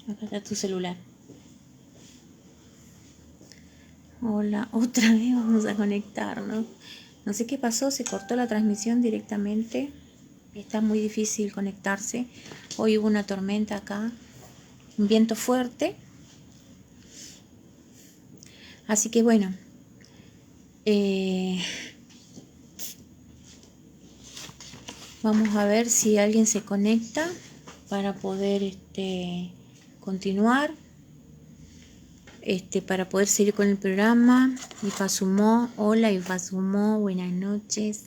Acá está tu celular. Hola, otra vez vamos a conectarnos. No sé qué pasó, se cortó la transmisión directamente. Está muy difícil conectarse. Hoy hubo una tormenta acá, un viento fuerte. Así que bueno, vamos a ver si alguien se conecta para poder continuar. Para poder seguir con el programa. Ifasumó, hola Ifasumó, buenas noches.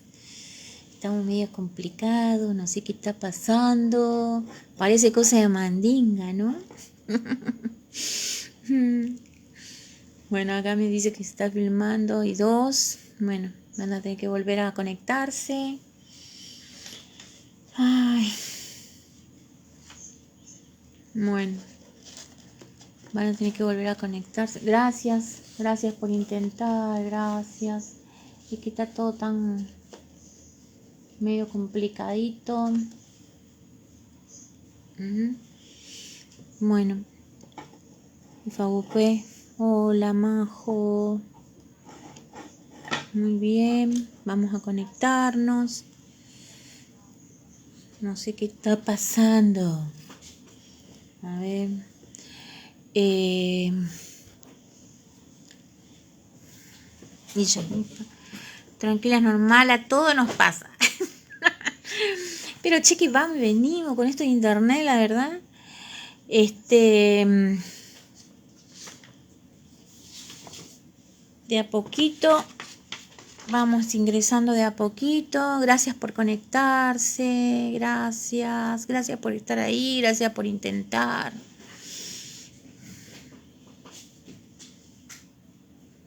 Estamos medio complicados, no sé qué está pasando. Parece cosa de mandinga, ¿no? Bueno, acá me dice que se está filmando y dos. Bueno, van a tener que volver a conectarse. Ay. Bueno. Van a tener que volver a conectarse. Gracias por intentar, gracias. Es que está todo tan medio complicadito. Bueno. Fabupé. Hola, Majo. Muy bien. Vamos a conectarnos. No sé qué está pasando. A ver. Y yo, tranquila, normal, a todo nos pasa. Pero che, que vamos y venimos con esto de internet, la verdad. De a poquito, vamos ingresando de a poquito. Gracias por conectarse, gracias por estar ahí, gracias por intentar.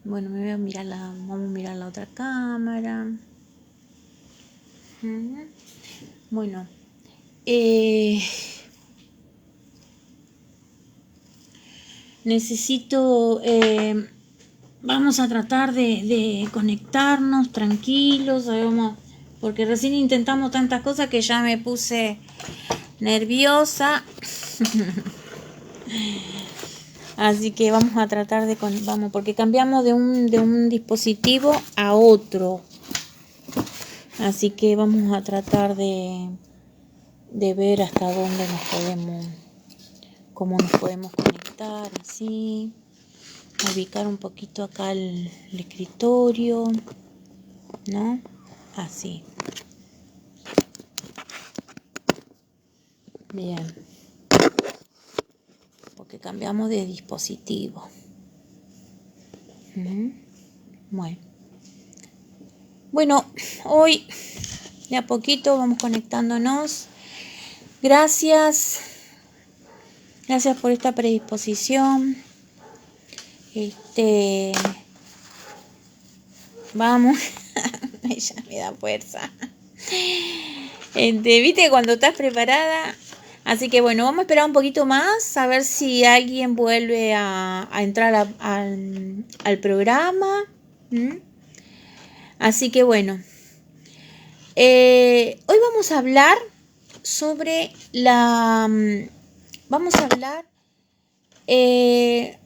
Bueno, vamos a mirar la otra cámara. Bueno, necesito, vamos a tratar de conectarnos tranquilos, sabemos, porque recién intentamos tantas cosas que ya me puse nerviosa. Así que vamos a tratar porque cambiamos de un dispositivo a otro. Así que vamos a tratar de ver hasta dónde cómo nos podemos conectar, así. Ubicar un poquito acá el escritorio, ¿no? Así. Bien. Porque cambiamos de dispositivo. Bueno, hoy de a poquito vamos conectándonos. Gracias por esta predisposición. Vamos. Ella me da fuerza. ¿Viste cuando estás preparada? Así que bueno, vamos a esperar un poquito más a ver si alguien vuelve a entrar al programa. Así que bueno, hoy vamos a hablar sobre vamos a hablar de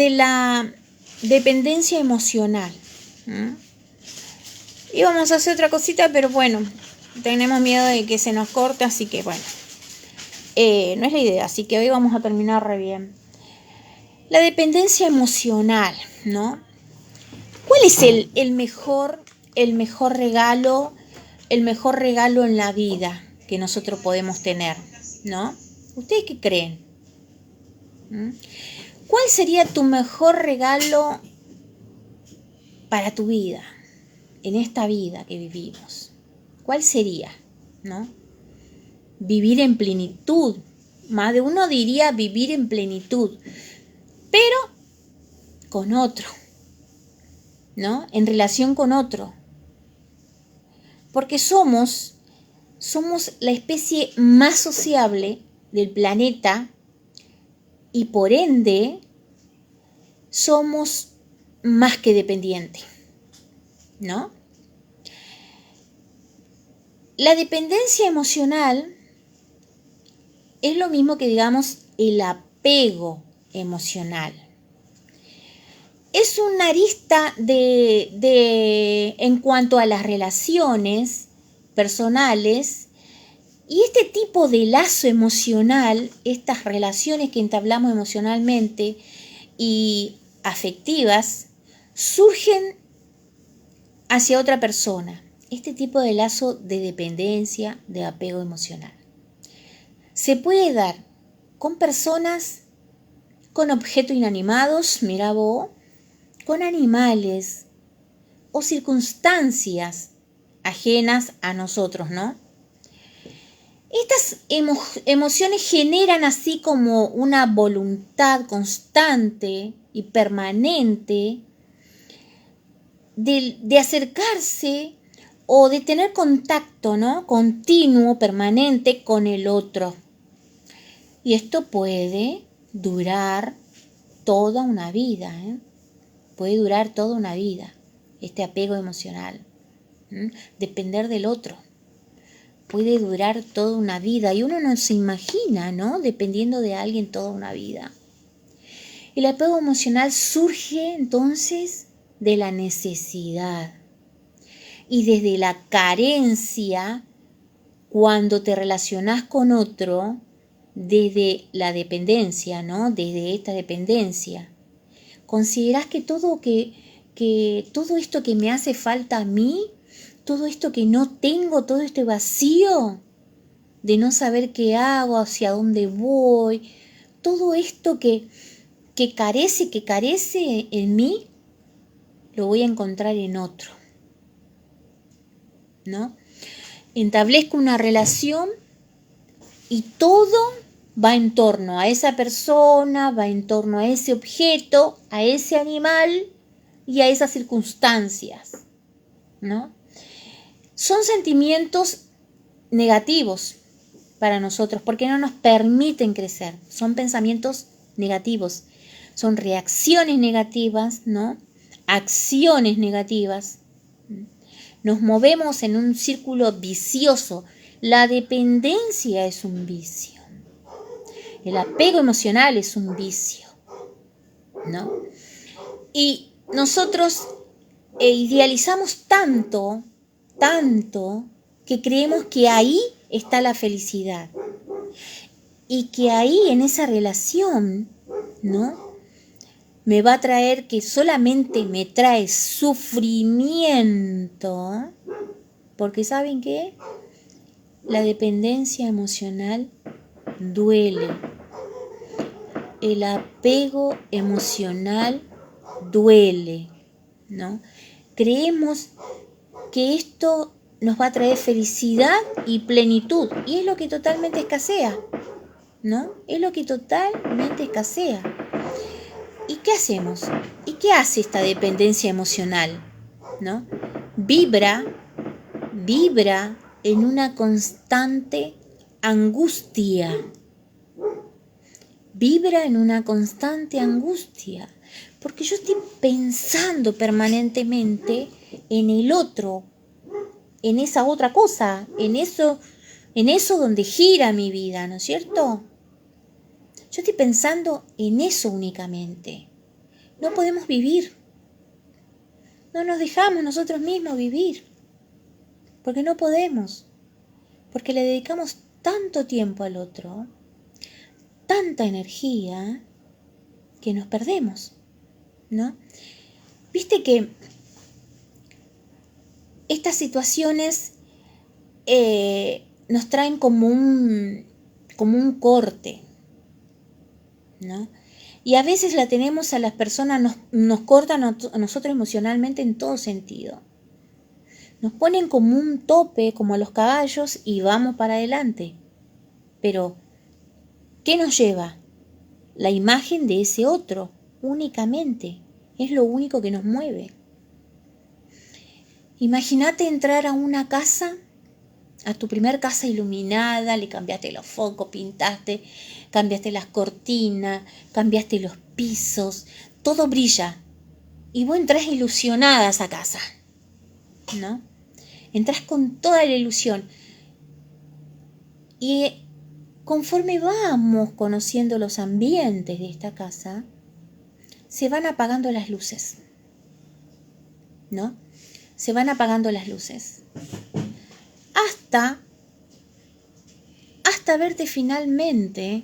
la dependencia emocional. Y vamos a hacer otra cosita, pero bueno, tenemos miedo de que se nos corte, así que bueno, no es la idea, así que hoy vamos a terminar re bien. La dependencia emocional, ¿no? ¿Cuál es el mejor regalo, en la vida que nosotros podemos tener, ¿no? ¿Ustedes qué creen? ¿Cuál sería tu mejor regalo para tu vida, en esta vida que vivimos? ¿Cuál sería, no? Vivir en plenitud. Más de uno diría vivir en plenitud, pero con otro, ¿no? En relación con otro. Porque somos la especie más sociable del planeta y por ende somos más que dependientes, ¿no? La dependencia emocional es lo mismo que digamos el apego emocional. Es una arista en cuanto a las relaciones personales, y este tipo de lazo emocional, estas relaciones que entablamos emocionalmente y afectivas, surgen hacia otra persona. Este tipo de lazo de dependencia, de apego emocional, se puede dar con personas, con objetos inanimados, mira vos, con animales o circunstancias ajenas a nosotros, ¿no? Estas emociones generan así como una voluntad constante y permanente de acercarse o de tener contacto, ¿no? Continuo, permanente con el otro. Y esto puede durar toda una vida, ¿eh? Puede durar toda una vida, este apego emocional. Depender del otro. Puede durar toda una vida y uno no se imagina, ¿no? Dependiendo de alguien toda una vida. El apego emocional surge entonces de la necesidad y desde la carencia cuando te relacionas con otro, desde la dependencia, ¿no? Desde esta dependencia. Considerás que todo esto que me hace falta a mí, todo esto que no tengo, todo este vacío de no saber qué hago, hacia dónde voy, todo esto que carece en mí, lo voy a encontrar en otro, ¿no? Establezco una relación y todo va en torno a esa persona, va en torno a ese objeto, a ese animal y a esas circunstancias, ¿no? Son sentimientos negativos para nosotros porque no nos permiten crecer. Son pensamientos negativos, son reacciones negativas, ¿no? Acciones negativas. Nos movemos en un círculo vicioso. La dependencia es un vicio. El apego emocional es un vicio, ¿no? Y nosotros idealizamos tanto, que creemos que ahí está la felicidad. Y que ahí, en esa relación, ¿no? Me va a traer, que solamente me trae sufrimiento. Porque ¿saben qué? La dependencia emocional duele. El apego emocional duele, ¿no? Creemos que esto nos va a traer felicidad y plenitud, y es lo que totalmente escasea, ¿no? Es lo que totalmente escasea. ¿Y qué hacemos? ¿Y qué hace esta dependencia emocional? ¿No? Vibra en una constante angustia. Vibra en una constante angustia, porque yo estoy pensando permanentemente en el otro, en esa otra cosa, en eso donde gira mi vida, ¿no es cierto? Yo estoy pensando en eso únicamente. No podemos vivir. No nos dejamos nosotros mismos vivir, porque no podemos, porque le dedicamos tanto tiempo al otro, tanta energía, que nos perdemos, ¿no? Viste que estas situaciones nos traen como un corte, ¿no? Y a veces la tenemos a las personas, nos cortan a nosotros emocionalmente en todo sentido. Nos ponen como un tope, como a los caballos, y vamos para adelante. Pero, ¿qué nos lleva? La imagen de ese otro, únicamente. Es lo único que nos mueve. Imagínate entrar a una casa, a tu primer casa iluminada, le cambiaste los focos, pintaste, cambiaste las cortinas, cambiaste los pisos, todo brilla. Y vos entras ilusionada a esa casa, ¿no? Entras con toda la ilusión. Y conforme vamos conociendo los ambientes de esta casa, se van apagando las luces, ¿no? Se van apagando las luces. Hasta verte finalmente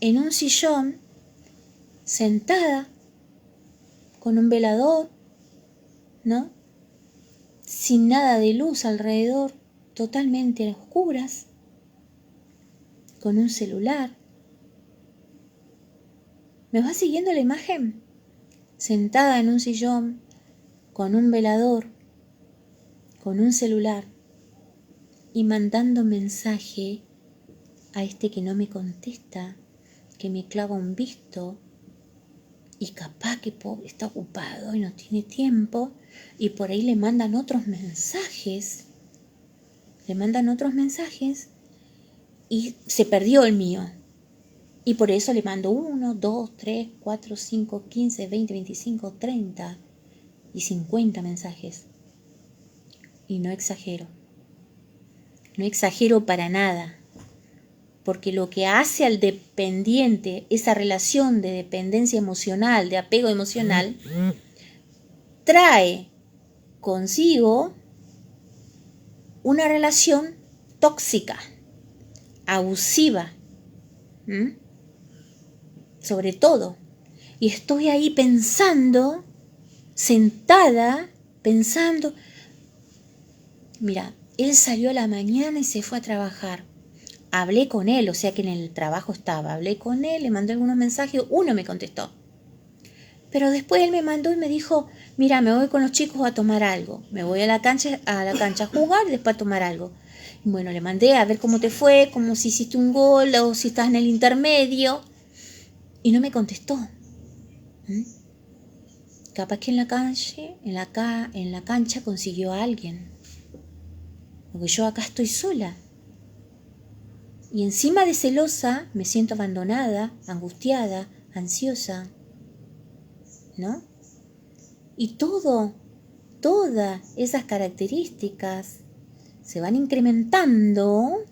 en un sillón, sentada, con un velador, ¿no? Sin nada de luz alrededor, totalmente a oscuras, con un celular. ¿Me vas siguiendo la imagen? Sentada en un sillón, con un velador, con un celular y mandando mensaje a este que no me contesta, que me clava un visto y capaz que pobre está ocupado y no tiene tiempo y por ahí le mandan otros mensajes. Y se perdió el mío. Y por eso le mando 1, 2, 3, 4, 5, 15, 20, 25, 30 y 50 mensajes. Y no exagero. No exagero para nada. Porque lo que hace al dependiente, esa relación de dependencia emocional, de apego emocional, trae consigo una relación tóxica, abusiva, sobre todo. Y estoy ahí pensando, sentada, pensando, mira, él salió a la mañana y se fue a trabajar. Hablé con él, o sea que en el trabajo estaba. Hablé con él, le mandé algunos mensajes, uno me contestó. Pero después él me mandó y me dijo, mira, me voy con los chicos a tomar algo. Me voy a la cancha a jugar y después a tomar algo. Y bueno, le mandé a ver cómo te fue, como si hiciste un gol o si estás en el intermedio. Y no me contestó. Capaz que en la cancha consiguió a alguien. Porque yo acá estoy sola. Y encima de celosa me siento abandonada, angustiada, ansiosa, ¿no? Y todas esas características se van incrementando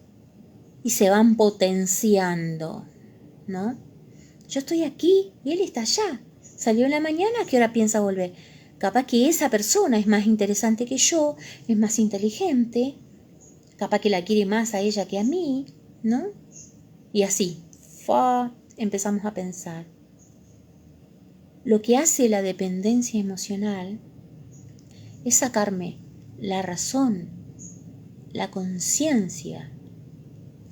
y se van potenciando, ¿no? Yo estoy aquí y él está allá. Salió en la mañana, ¿a qué hora piensa volver? Capaz que esa persona es más interesante que yo, es más inteligente, capaz que la quiere más a ella que a mí, ¿no? Y así, empezamos a pensar. Lo que hace la dependencia emocional es sacarme la razón, la conciencia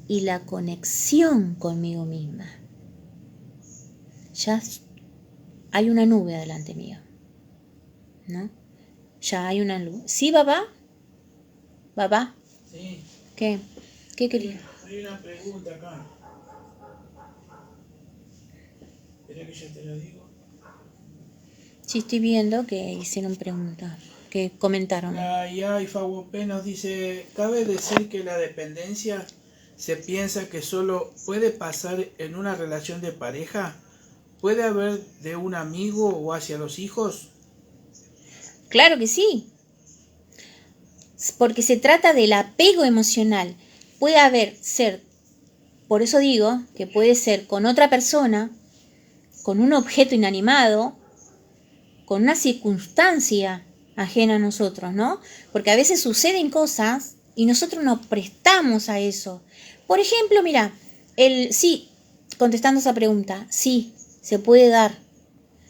y la conexión conmigo misma. Ya hay una nube delante mío, ¿no? Ya hay una luz. ¿Sí, papá? ¿Papá? Sí. ¿Qué? ¿Qué quería? Hay una pregunta acá. ¿Espera que ya te lo digo? Sí, estoy viendo que hicieron preguntas, que comentaron. La IA y P nos dice, ¿cabe decir que la dependencia se piensa que solo puede pasar en una relación de pareja? ¿Puede haber de un amigo o hacia los hijos? Claro que sí, porque se trata del apego emocional. Puede ser, por eso digo que puede ser con otra persona, con un objeto inanimado, con una circunstancia ajena a nosotros, ¿no? Porque a veces suceden cosas y nosotros nos prestamos a eso. Por ejemplo, mira, sí, contestando esa pregunta, sí, se puede dar.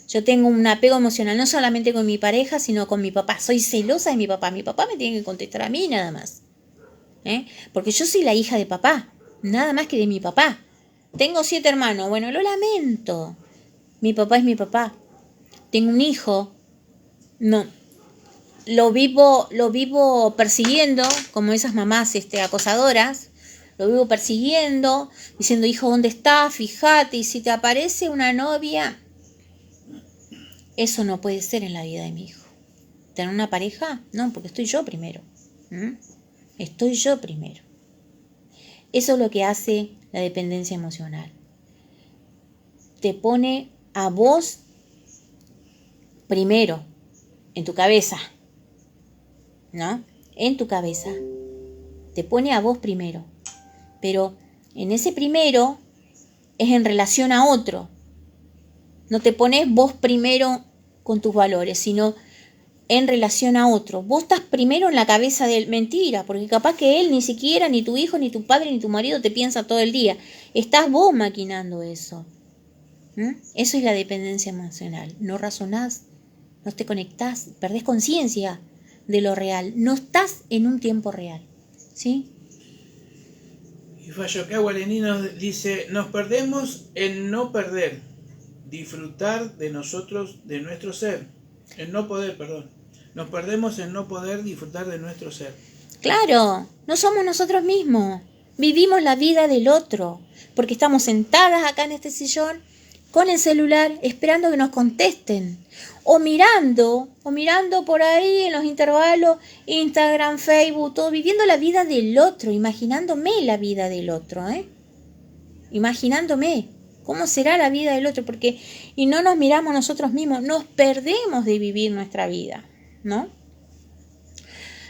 Yo tengo un apego emocional no solamente con mi pareja, sino con mi papá. Soy celosa de mi papá. Mi papá me tiene que contestar a mí nada más. Porque yo soy la hija de papá, nada más que de mi papá. Tengo 7 hermanos. Bueno, lo lamento. Mi papá es mi papá. Tengo un hijo. No. Lo vivo persiguiendo, como esas mamás acosadoras. Lo vivo persiguiendo, diciendo, hijo, ¿dónde estás? Fíjate, y si te aparece una novia... Eso no puede ser en la vida de mi hijo. ¿Tener una pareja? No, porque estoy yo primero. Estoy yo primero. Eso es lo que hace la dependencia emocional. Te pone a vos primero, en tu cabeza, ¿no? En tu cabeza. Te pone a vos primero. Pero En ese primero es en relación a otro. No te pones vos primero con tus valores, sino en relación a otro. Vos estás primero en la cabeza de él. Mentira, porque capaz que él ni siquiera, ni tu hijo, ni tu padre, ni tu marido te piensa todo el día. Estás vos maquinando eso. Eso es la dependencia emocional. No razonás, no te conectás, perdés conciencia de lo real. No estás en un tiempo real. ¿Sí? Y Fayocá Guarení nos dice, nos perdemos en no perder, disfrutar de nosotros, de nuestro ser. En no poder, perdón. Nos perdemos en no poder disfrutar de nuestro ser. Claro, no somos nosotros mismos. Vivimos la vida del otro, porque estamos sentadas acá en este sillón con el celular esperando que nos contesten. O mirando por ahí en los intervalos, Instagram, Facebook, todo, viviendo la vida del otro, imaginándome la vida del otro, imaginándome cómo será la vida del otro, y no nos miramos nosotros mismos, nos perdemos de vivir nuestra vida, ¿no?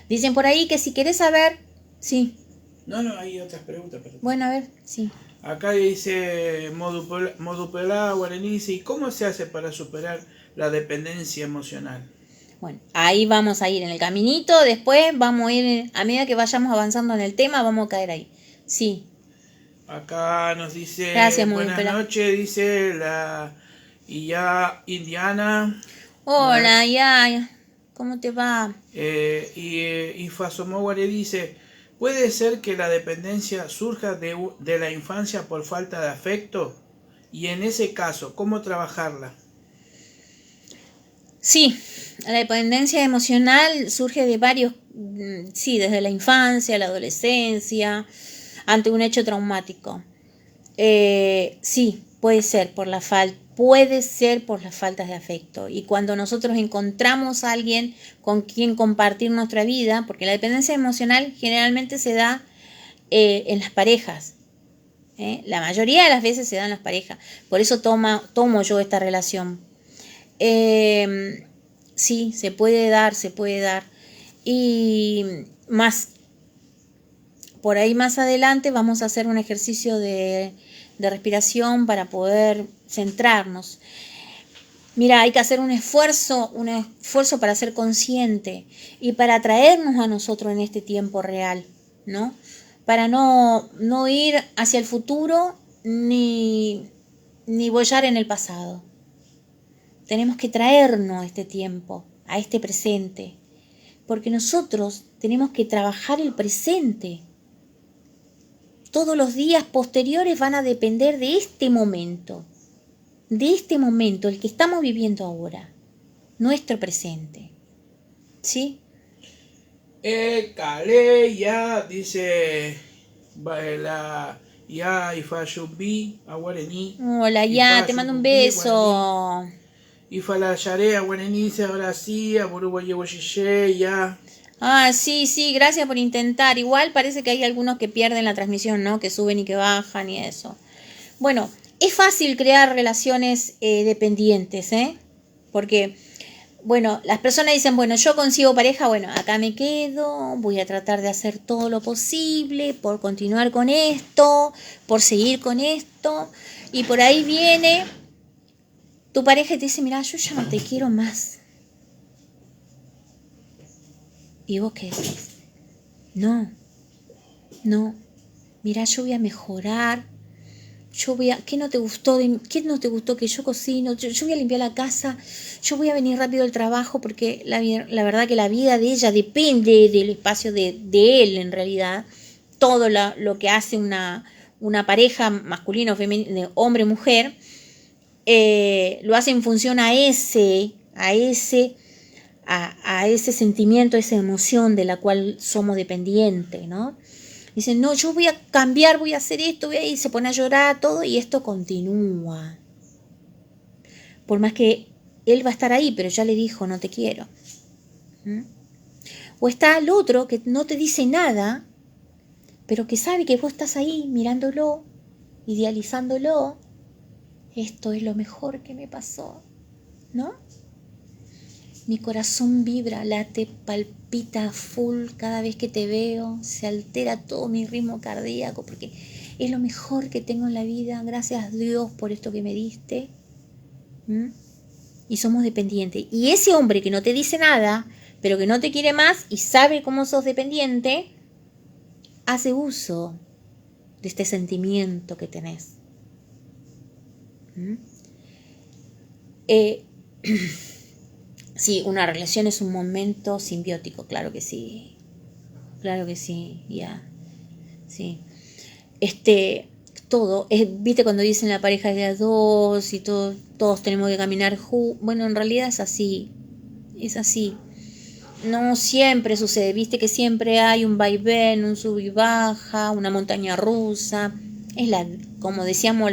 Dicen por ahí que si querés saber, sí. No, hay otras preguntas. Perdón. Bueno, a ver, sí. Acá dice Modupelá Guarení, dice, ¿y cómo se hace para superar la dependencia emocional? Bueno, ahí vamos a ir en el caminito, después vamos a ir, a medida que vayamos avanzando en el tema, vamos a caer ahí. Sí. Acá nos dice, gracias, buenas noches, dice la Indiana. Hola, ya, ¿cómo te va? Y Fasomó Guaré dice, ¿puede ser que la dependencia surja de la infancia por falta de afecto? Y en ese caso, ¿cómo trabajarla? Sí, la dependencia emocional surge de varios, sí, desde la infancia, la adolescencia, ante un hecho traumático. Sí, puede ser por las faltas de afecto. Y cuando nosotros encontramos a alguien con quien compartir nuestra vida, porque la dependencia emocional generalmente se da en las parejas. La mayoría de las veces se da en las parejas. Por eso tomo yo esta relación. Sí, se puede dar. Y más, por ahí más adelante vamos a hacer un ejercicio de respiración para poder centrarnos. Mira, hay que hacer un esfuerzo para ser consciente y para atraernos a nosotros en este tiempo real, ¿no? Para no ir hacia el futuro ni bollar en el pasado. Tenemos que traernos este tiempo, a este presente, porque nosotros tenemos que trabajar el presente. Todos los días posteriores van a depender de este momento, el que estamos viviendo ahora, nuestro presente. ¿Sí? Ya dice ya Ifayumbi Aguarení. Hola, ya, te mando un beso. Ifala Yare Aguarení dice ahora sí, Aburuguayeguayiye, ya. Ah, sí, gracias por intentar. Igual parece que hay algunos que pierden la transmisión, ¿no? Que suben y que bajan y eso. Bueno, es fácil crear relaciones dependientes, porque, bueno, las personas dicen, bueno, yo consigo pareja, bueno, acá me quedo, voy a tratar de hacer todo lo posible por continuar con esto, por seguir con esto, y por ahí viene tu pareja y te dice, mira, yo ya no te quiero más. ¿Y vos qué decís? No, mira, yo voy a mejorar, ¿qué no te gustó que yo cocino? Yo voy a limpiar la casa, yo voy a venir rápido al trabajo porque la verdad que la vida de ella depende del espacio de él en realidad. Todo lo que hace una pareja masculino, femenino, hombre, mujer, lo hace en función a ese sentimiento, a esa emoción de la cual somos dependientes, ¿no? Dicen, no, yo voy a cambiar, voy a hacer esto, y se pone a llorar todo y esto continúa. Por más que él va a estar ahí, pero ya le dijo, no te quiero. O está el otro que no te dice nada, pero que sabe que vos estás ahí mirándolo, idealizándolo. Esto es lo mejor que me pasó, ¿no? Mi corazón vibra, late, palpita full cada vez que te veo, se altera todo mi ritmo cardíaco porque es lo mejor que tengo en la vida, gracias a Dios por esto que me diste. Y somos dependientes. Y ese hombre que no te dice nada, pero que no te quiere más y sabe cómo sos dependiente, hace uso de este sentimiento que tenés. Sí, una relación es un momento simbiótico, claro que sí. Claro que sí, ya. Sí. Todo, viste cuando dicen la pareja de a dos y todos tenemos que caminar juntos. Bueno, en realidad es así. Es así. No siempre sucede, viste que siempre hay un vaivén, un sub y baja, una montaña rusa. Como decíamos,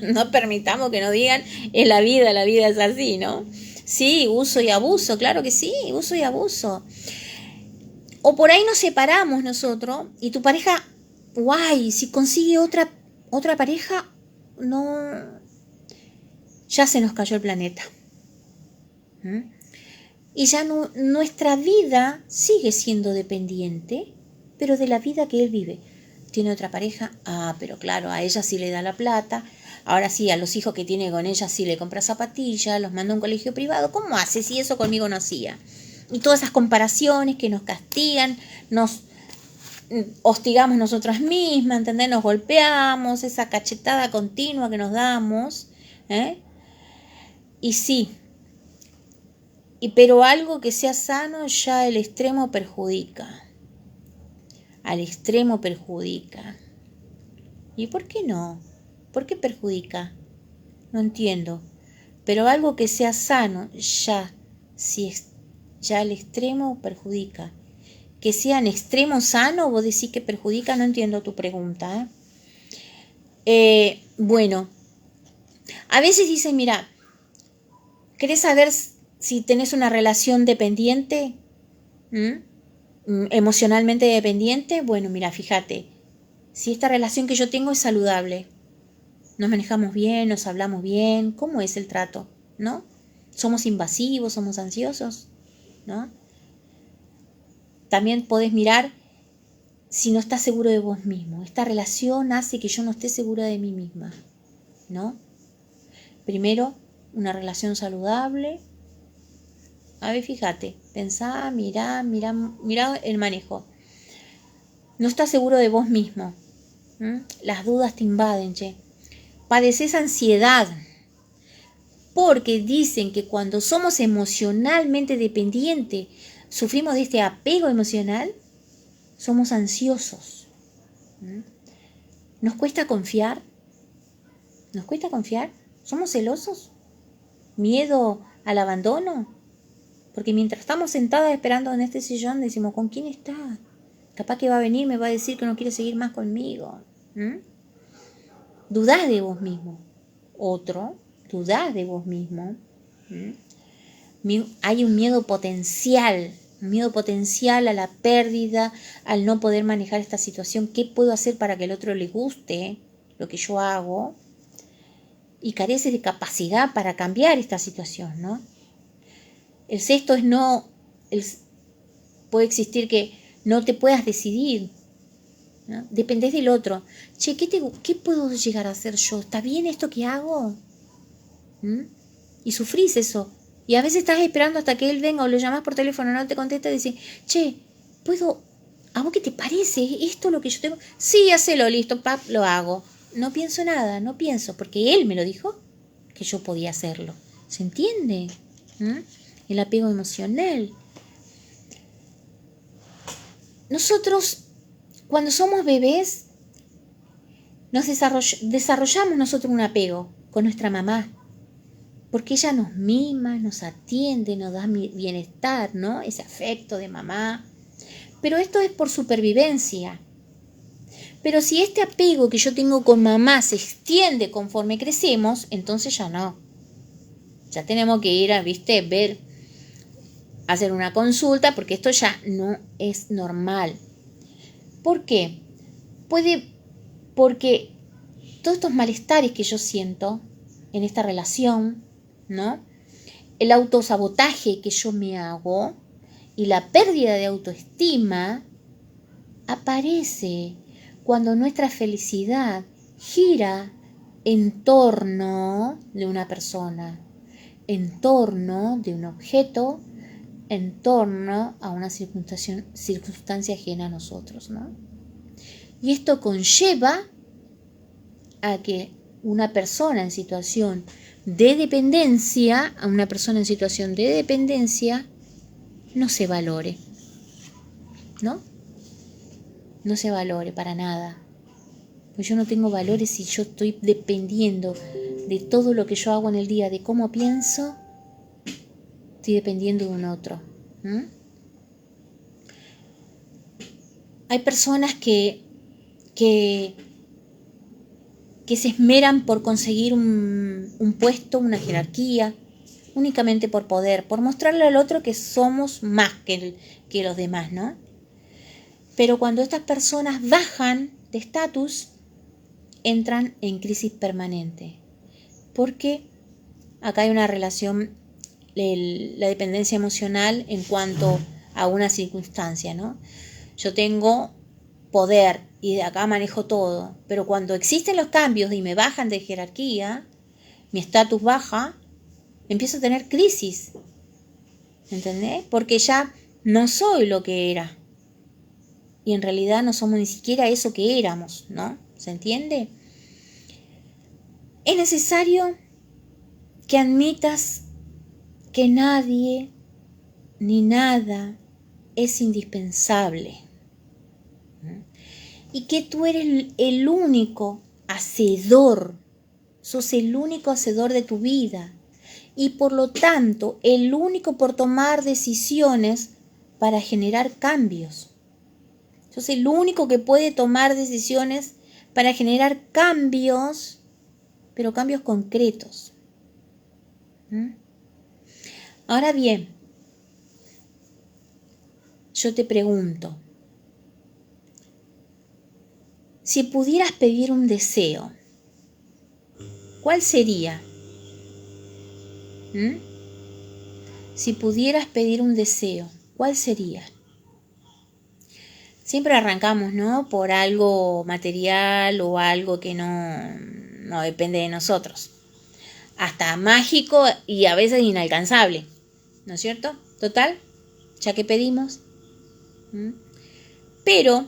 no permitamos que nos digan, es la vida es así, ¿no? Sí, uso y abuso, claro que sí, uso y abuso. O por ahí nos separamos nosotros y tu pareja, guay, si consigue otra pareja, no, ya se nos cayó el planeta. Y ya no, nuestra vida sigue siendo dependiente, pero de la vida que él vive. ¿Tiene otra pareja? Pero claro, a ella sí le da la plata. Ahora sí, a los hijos que tiene con ella sí le compra zapatillas, los manda a un colegio privado. ¿Cómo hace si eso conmigo no hacía? Y todas esas comparaciones que nos castigan, nos hostigamos nosotras mismas, ¿entendés? Nos golpeamos, esa cachetada continua que nos damos. Y sí, pero algo que sea sano ya el extremo perjudica. Al extremo perjudica. ¿Y por qué no? ¿Por qué perjudica? No entiendo. Pero algo que sea sano ya, si es ya el extremo perjudica. Que sea en extremo sano, vos decís que perjudica, no entiendo tu pregunta. Bueno, a veces dicen, mira, ¿querés saber si tenés una relación dependiente? Emocionalmente dependiente. Bueno, mira, fíjate, si esta relación que yo tengo es saludable, nos manejamos bien, nos hablamos bien, ¿cómo es el trato? ¿No? ¿Somos invasivos, somos ansiosos? ¿No? También podés mirar si no estás seguro de vos mismo. Esta relación hace que yo no esté segura de mí misma, ¿no? Primero, una relación saludable. A ver, fíjate, pensá, mirá el manejo. No estás seguro de vos mismo. Las dudas te invaden, che. Padeces ansiedad. Porque dicen que cuando somos emocionalmente dependientes, sufrimos de este apego emocional, somos ansiosos. ¿Nos cuesta confiar? ¿Nos cuesta confiar? ¿Somos celosos? ¿Miedo al abandono? Porque mientras estamos sentadas esperando en este sillón, decimos, ¿con quién está? Capaz que va a venir, me va a decir que no quiere seguir más conmigo. Dudás de vos mismo. Dudás de vos mismo. Hay un miedo potencial a la pérdida, al no poder manejar esta situación. ¿Qué puedo hacer para que el otro le guste lo que yo hago? Y careces de capacidad para cambiar esta situación, ¿no? El sexto es puede existir que no te puedas decidir, ¿no? Dependés del otro. Che, ¿qué puedo llegar a hacer yo? ¿Está bien esto que hago? Y sufrís eso. Y a veces estás esperando hasta que él venga o lo llamás por teléfono, no te contesta y decís, che, ¿a vos qué te parece? ¿Esto lo que yo tengo? Sí, hacelo, listo, lo hago. No pienso nada, porque él me lo dijo que yo podía hacerlo. ¿Se entiende? El apego emocional. Nosotros, cuando somos bebés, desarrollamos nosotros un apego con nuestra mamá. Porque ella nos mima, nos atiende, nos da bienestar, ¿no? Ese afecto de mamá. Pero esto es por supervivencia. Pero si este apego que yo tengo con mamá se extiende conforme crecemos, entonces ya no. Ya tenemos que ir a, hacer una consulta, porque esto ya no es normal. ¿Por qué? Porque todos estos malestares que yo siento en esta relación, ¿no? El autosabotaje que yo me hago y la pérdida de autoestima aparece cuando nuestra felicidad gira en torno de una persona, en torno de un objeto, en torno a una circunstancia ajena a nosotros, ¿no? Y esto conlleva a que una persona en situación de dependencia, no se valore, ¿no? No se valore para nada. Pues yo no tengo valores si yo estoy dependiendo de todo lo que yo hago en el día, de cómo pienso, estoy dependiendo de un otro. Hay personas que se esmeran por conseguir un puesto, una jerarquía, únicamente por poder, por mostrarle al otro que somos más que los demás, ¿no? Pero cuando estas personas bajan de estatus, entran en crisis permanente. Porque acá hay una relación, la dependencia emocional en cuanto a una circunstancia, ¿no? Yo tengo poder y de acá manejo todo, pero cuando existen los cambios y me bajan de jerarquía, mi estatus baja, empiezo a tener crisis, ¿entendés? Porque ya no soy lo que era y en realidad no somos ni siquiera eso que éramos, ¿no? ¿Se entiende? Es necesario que admitas que nadie ni nada es indispensable y que tú eres el único hacedor, sos el único hacedor de tu vida y por lo tanto el único por tomar decisiones para generar cambios. Sos el único que puede tomar decisiones para generar cambios, pero cambios concretos. Ahora bien, yo te pregunto, si pudieras pedir un deseo, ¿cuál sería? Si pudieras pedir un deseo, ¿cuál sería? Siempre arrancamos, ¿no? Por algo material o algo que no depende de nosotros. Hasta mágico y a veces inalcanzable, ¿no es cierto? Total, ya que pedimos. Pero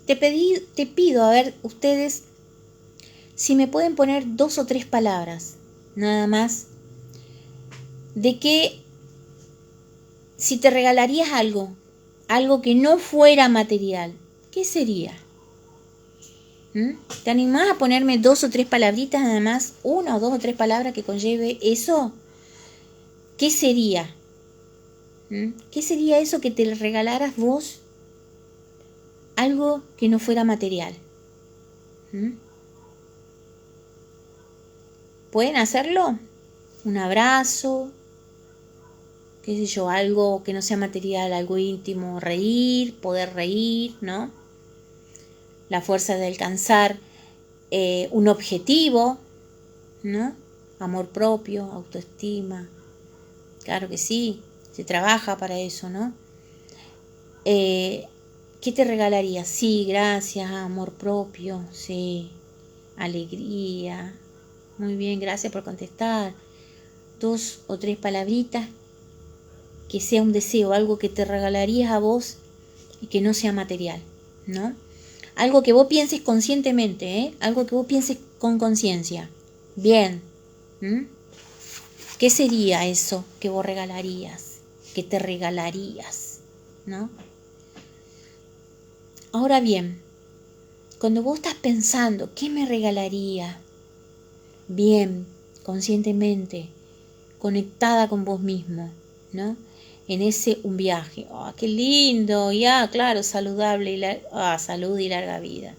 te pido, a ver, ustedes, si me pueden poner 2 o 3 palabras, nada más, de que si te regalarías algo que no fuera material, ¿qué sería? ¿Te animás a ponerme 2 o 3 palabritas nada más? 1 o 2 o 3 palabras que conlleve eso. ¿Qué sería? ¿Qué sería eso que te regalaras vos? Algo que no fuera material. ¿Pueden hacerlo? Un abrazo, qué sé yo, algo que no sea material, algo íntimo, poder reír, ¿no? La fuerza de alcanzar un objetivo, ¿no? Amor propio, autoestima. Claro que sí, se trabaja para eso, ¿no? ¿Qué te regalarías? Sí, gracias, amor propio, sí, alegría. Muy bien, gracias por contestar. 2 o 3 palabritas, que sea un deseo, algo que te regalarías a vos y que no sea material, ¿no? Algo que vos pienses conscientemente, algo que vos pienses con conciencia. Bien. ¿Qué sería eso que vos regalarías? Que te regalarías, ¿no? Ahora bien, cuando vos estás pensando, ¿qué me regalaría? Bien, conscientemente, conectada con vos mismo, ¿no? En un viaje. ¡Oh, qué lindo! Ya, claro, saludable salud y larga vida.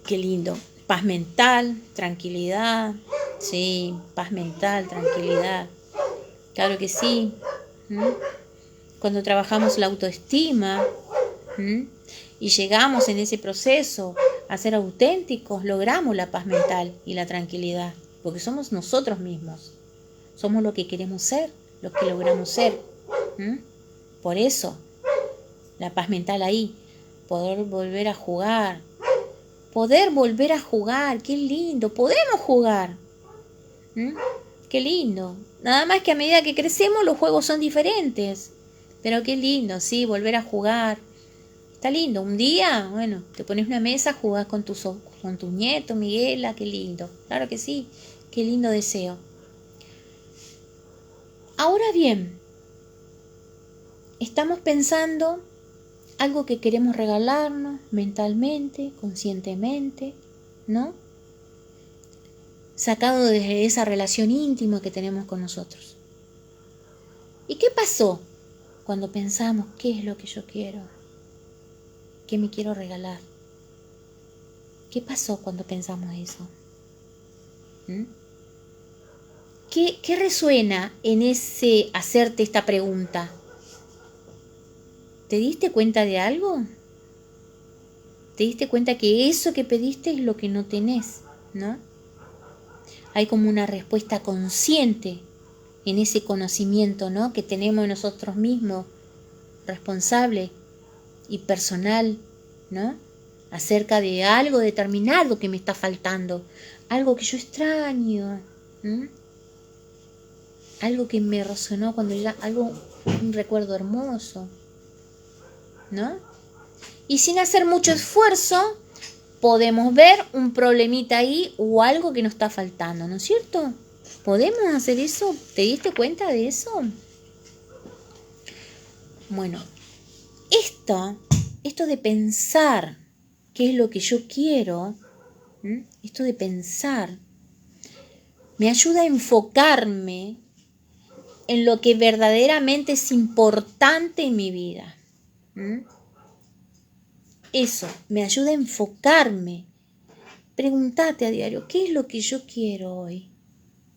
Qué lindo. Paz mental, tranquilidad. Sí, paz mental, tranquilidad. Claro que sí. Cuando trabajamos la autoestima y llegamos en ese proceso a ser auténticos, logramos la paz mental y la tranquilidad, porque somos nosotros mismos. Somos lo que queremos ser, lo que logramos ser. Por eso la paz mental ahí, poder volver a jugar. Poder volver a jugar, qué lindo, podemos jugar. Qué lindo. Nada más que a medida que crecemos los juegos son diferentes. Pero qué lindo, sí, volver a jugar. Está lindo. Un día, bueno, te pones una mesa, jugás con tus nietos, Miguela, qué lindo. Claro que sí, qué lindo deseo. Ahora bien, estamos pensando algo que queremos regalarnos mentalmente, conscientemente, ¿no? Sacado desde esa relación íntima que tenemos con nosotros. ¿Y qué pasó cuando pensamos qué es lo que yo quiero? ¿Qué me quiero regalar? ¿Qué pasó cuando pensamos eso? ¿Qué resuena en ese hacerte esta pregunta? ¿Te diste cuenta de algo? ¿Te diste cuenta que eso que pediste es lo que no tenés, ¿no? Hay como una respuesta consciente en ese conocimiento, ¿no?, que tenemos de nosotros mismos, responsable y personal, ¿no?, acerca de algo determinado que me está faltando, algo que yo extraño, algo que me resonó cuando era un recuerdo hermoso, ¿no? Y sin hacer mucho esfuerzo podemos ver un problemita ahí o algo que nos está faltando, ¿no es cierto? ¿Podemos hacer eso? ¿Te diste cuenta de eso? Bueno, esto de pensar qué es lo que yo quiero, esto de pensar, me ayuda a enfocarme en lo que verdaderamente es importante en mi vida. Eso, me ayuda a enfocarme. Pregúntate a diario, ¿qué es lo que yo quiero hoy?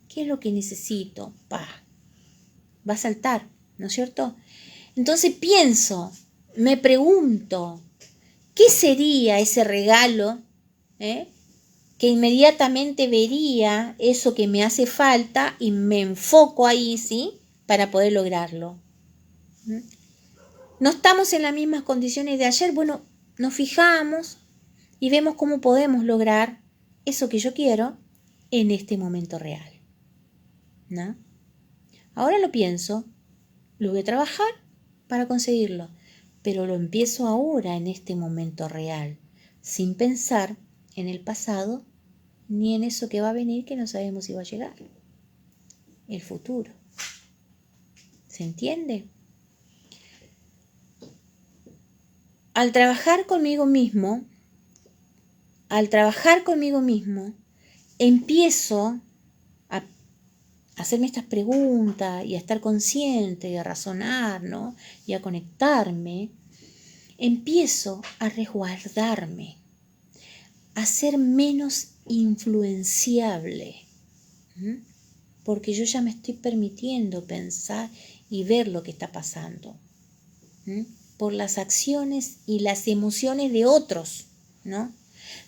¿Qué es lo que necesito? Va a saltar, ¿no es cierto? Entonces me pregunto, ¿qué sería ese regalo? Que inmediatamente vería eso que me hace falta y me enfoco ahí, ¿sí?, para poder lograrlo. No estamos en las mismas condiciones de ayer. Bueno, nos fijamos y vemos cómo podemos lograr eso que yo quiero en este momento real, ¿no? Ahora lo pienso, lo voy a trabajar para conseguirlo, pero lo empiezo ahora en este momento real, sin pensar en el pasado ni en eso que va a venir que no sabemos si va a llegar, el futuro. ¿Se entiende? Al trabajar conmigo mismo, empiezo a hacerme estas preguntas y a estar consciente y a razonar, ¿no?, y a conectarme. Empiezo a resguardarme, a ser menos influenciable, porque yo ya me estoy permitiendo pensar y ver lo que está pasando, por las acciones y las emociones de otros, ¿no?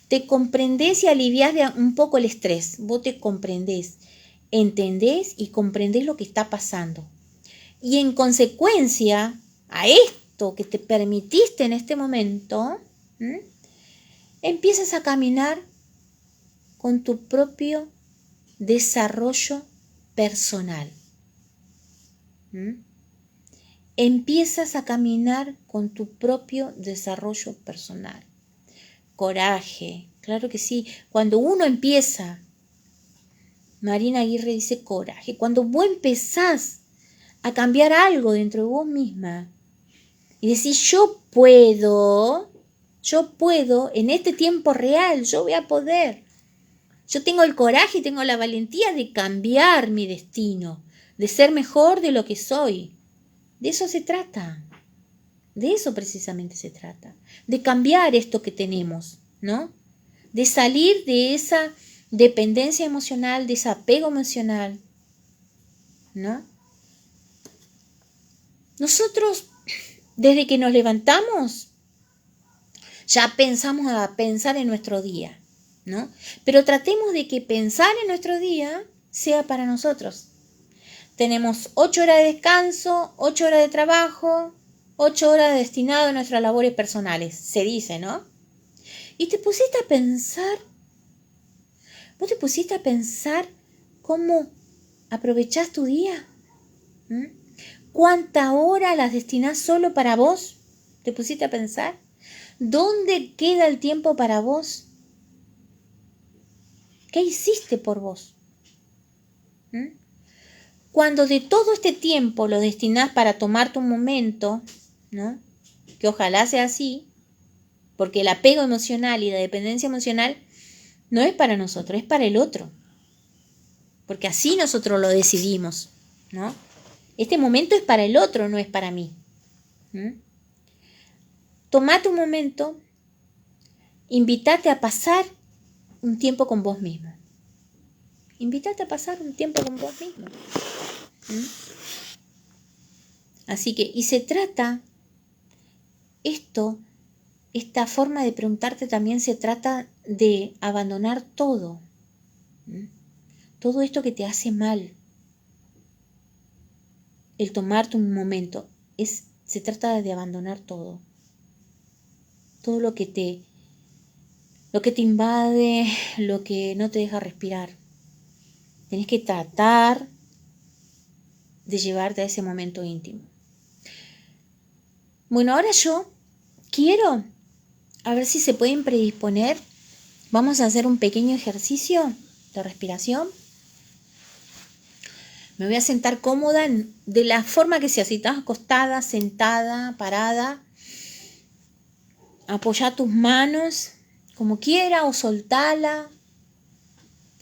Te comprendés y aliviás un poco el estrés. Vos te comprendés, entendés y comprendés lo que está pasando. Y en consecuencia a esto que te permitiste en este momento, empiezas a caminar con tu propio desarrollo personal. Empiezas a caminar con tu propio desarrollo personal. Coraje, claro que sí. Cuando uno empieza, Marina Aguirre dice coraje, cuando vos empezás a cambiar algo dentro de vos misma y decís yo puedo en este tiempo real, yo voy a poder. Yo tengo el coraje y tengo la valentía de cambiar mi destino, de ser mejor de lo que soy. De eso se trata. De eso precisamente se trata. De cambiar esto que tenemos, ¿no? De salir de esa dependencia emocional, de ese apego emocional, ¿no? Nosotros, desde que nos levantamos, ya pensamos a pensar en nuestro día, ¿no? Pero tratemos de que pensar en nuestro día sea para nosotros. Tenemos 8 horas de descanso, 8 horas de trabajo, 8 horas destinadas a nuestras labores personales, se dice, ¿no? Y te pusiste a pensar, ¿vos te pusiste a pensar cómo aprovechás tu día? ¿Mm? ¿Cuántas horas las destinás solo para vos? ¿Te pusiste a pensar? ¿Dónde queda el tiempo para vos? ¿Qué hiciste por vos? ¿Mm? Cuando de todo este tiempo lo destinás para tomarte un momento, ¿no? Que ojalá sea así, porque el apego emocional y la dependencia emocional no es para nosotros, es para el otro. Porque así nosotros lo decidimos, ¿no? Este momento es para el otro, no es para mí. ¿Mm? Tomate un momento, invítate a pasar un tiempo con vos mismo. Invítate a pasar un tiempo con vos mismo. ¿Mm? Así que, y se trata, esta forma de preguntarte también se trata de abandonar todo. ¿Mm? Todo esto que te hace mal. El tomarte un momento, se trata de abandonar todo. Todo lo que te invade, lo que no te deja respirar. Tenés que tratar de llevarte a ese momento íntimo. Bueno, ahora yo quiero, a ver si se pueden predisponer. Vamos a hacer un pequeño ejercicio de respiración. Me voy a sentar cómoda de la forma que sea. Si estás acostada, sentada, parada, apoya tus manos como quiera o soltala.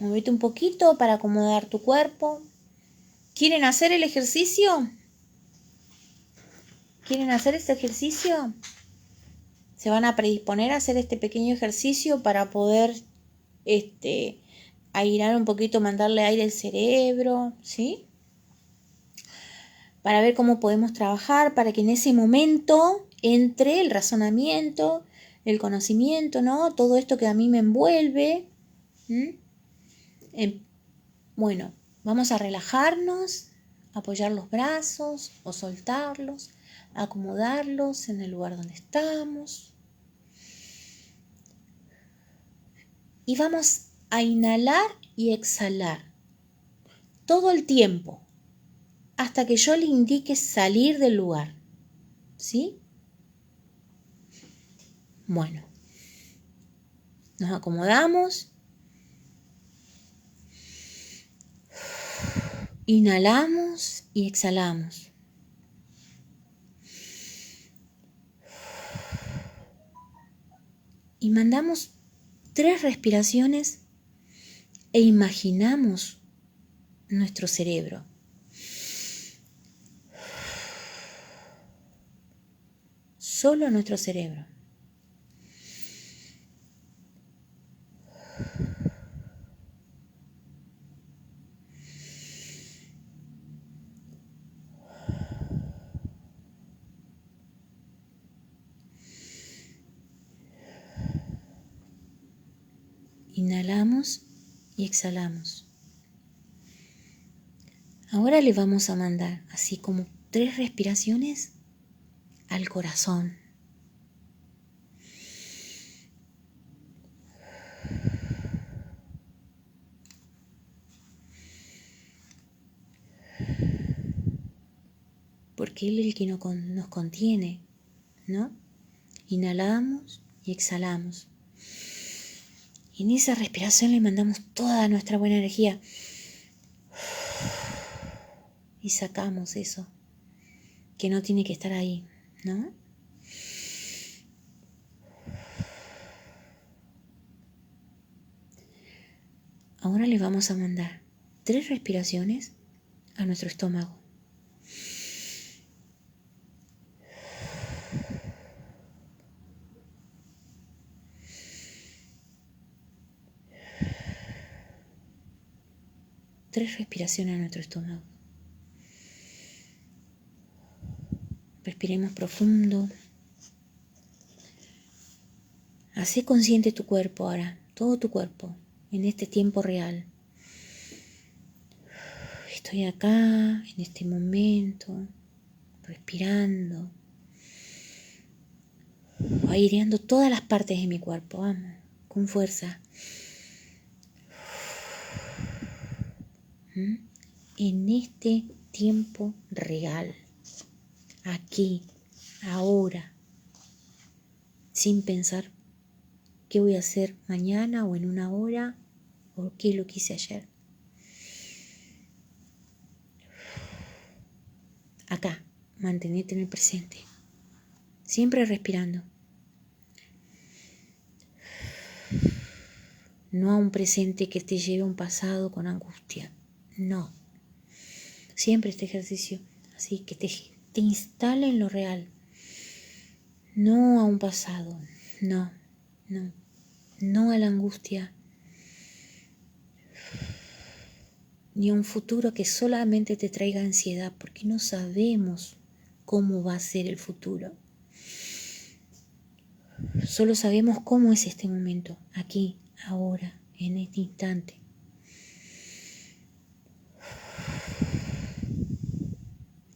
Movete un poquito para acomodar tu cuerpo. ¿Quieren hacer el ejercicio? ¿Quieren hacer este ejercicio? Se van a predisponer a hacer este pequeño ejercicio para poder airar un poquito, mandarle aire al cerebro, ¿sí? Para ver cómo podemos trabajar, para que en ese momento entre el razonamiento, el conocimiento, ¿no? Todo esto que a mí me envuelve. Bueno, vamos a relajarnos, apoyar los brazos o soltarlos, acomodarlos en el lugar donde estamos. Y vamos a inhalar y exhalar todo el tiempo hasta que yo le indique salir del lugar. ¿Sí? Bueno, nos acomodamos. Inhalamos y exhalamos. Y mandamos 3 respiraciones e imaginamos nuestro cerebro. Solo nuestro cerebro. Inhalamos y exhalamos. Ahora le vamos a mandar así como 3 respiraciones al corazón. Porque Él es el que nos contiene, ¿no? Inhalamos y exhalamos. Y en esa respiración le mandamos toda nuestra buena energía. Y sacamos eso que no tiene que estar ahí, ¿no? Ahora le vamos a mandar 3 respiraciones a nuestro estómago. Tres respiraciones a nuestro estómago. Respiremos profundo. Hacé consciente tu cuerpo ahora, todo tu cuerpo, en este tiempo real. Estoy acá, en este momento, respirando. aireando todas las partes de mi cuerpo. Vamos, con fuerza. En este tiempo real, aquí, ahora, sin pensar qué voy a hacer mañana o en una hora o qué es lo que hice ayer. Acá, mantenete en el presente, siempre respirando. No a un presente que te lleve a un pasado con angustia, no. Siempre este ejercicio, así que te instale en lo real, no a un pasado, no a la angustia, ni a un futuro que solamente te traiga ansiedad, porque no sabemos cómo va a ser el futuro. Solo sabemos cómo es este momento, aquí, ahora, en este instante.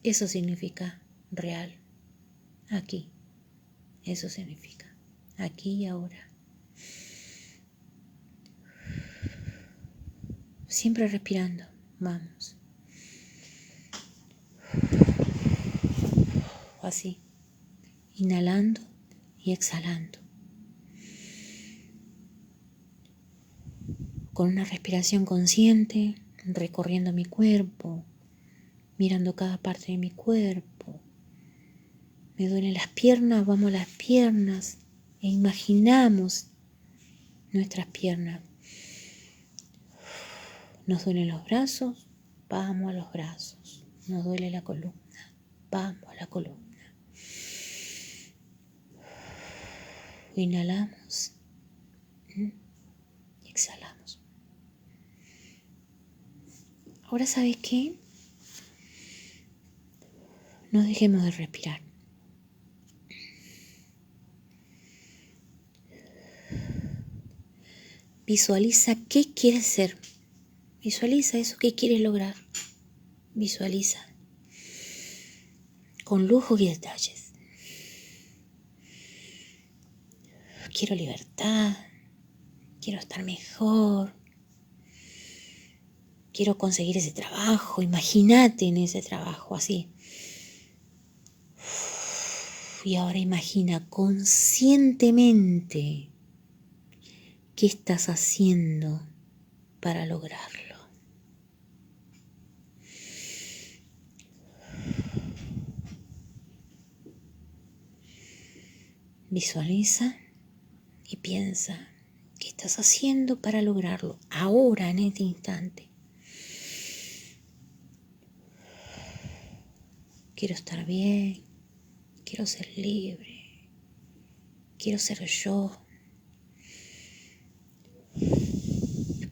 Eso significa real, aquí. Eso significa aquí y ahora. Siempre respirando, vamos. Así, inhalando y exhalando. Con una respiración consciente, recorriendo mi cuerpo, mirando cada parte de mi cuerpo. Me duelen las piernas, vamos a las piernas e imaginamos nuestras piernas. Nos duelen los brazos, vamos a los brazos. Nos duele la columna, vamos a la columna. Inhalamos y exhalamos. Ahora, ¿sabes qué? No dejemos de respirar. Visualiza qué quieres ser. Visualiza eso que quieres lograr. Visualiza. Con lujos y detalles. Quiero libertad. Quiero estar mejor. Quiero conseguir ese trabajo. Imagínate en ese trabajo así. Y ahora imagina conscientemente qué estás haciendo para lograrlo. Visualiza y piensa qué estás haciendo para lograrlo ahora, en este instante. Quiero estar bien, quiero ser libre, quiero ser yo.